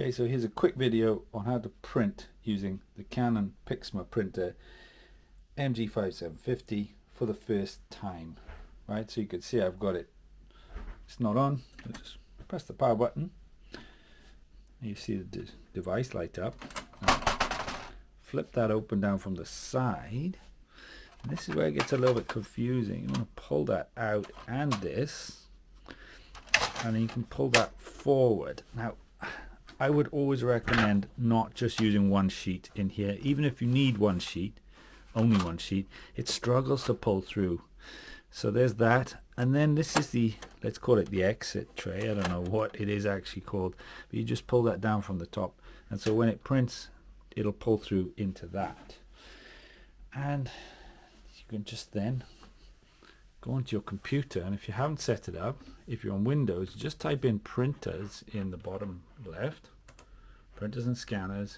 Okay, so here's a quick video on how to print using the Canon Pixma printer MG5750 for the first time. Right, so you can see I've got it. It's not on. I just press the power button. You see the device light up. Flip that open down from the side. And this is where it gets a little bit confusing. You want to pull that out and this, and then you can pull that forward. Now, I would always recommend not just using one sheet in here. Even if you need one sheet, only one sheet, it struggles to pull through. So there's that. And then this is the, let's call it the exit tray. I don't know what it is actually called, but you just pull that down from the top. And so when it prints, it'll pull through into that. And you can just then go onto your computer, and if you haven't set it up, if you're on Windows, just type in printers in the bottom left, printers and scanners,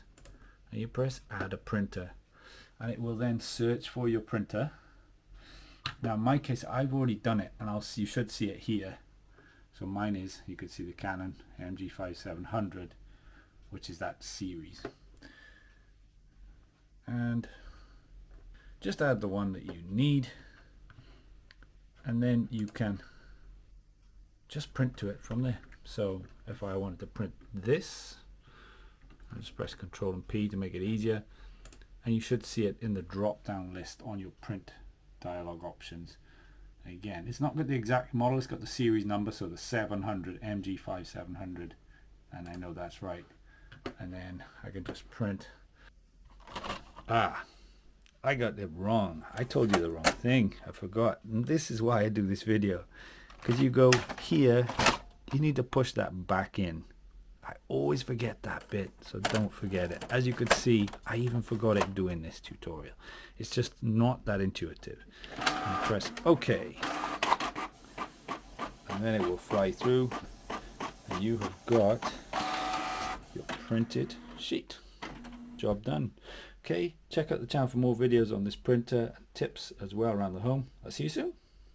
and you press add a printer, and it will then search for your printer. Now in my case, I've already done it, and you should see it here. So mine is, you could see the Canon MG5700, which is that series. And just add the one that you need, and then you can just print to it from there. So if I wanted to print this, I'll just press Ctrl and P to make it easier, and you should see it in the drop down list on your print dialog options. Again, it's not got the exact model, it's got the series number, so the 700 MG5700, and I know that's right. And then I can just print. I got it wrong. I told you the wrong thing. I forgot. And this is why I do this video. Because you go here, you need to push that back in. I always forget that bit, so don't forget it. As you could see, I even forgot it doing this tutorial. It's just not that intuitive. And press OK. And then it will fly through. And you have got your printed sheet. Job done. Okay, check out the channel for more videos on this printer and tips as well around the home. I'll see you soon.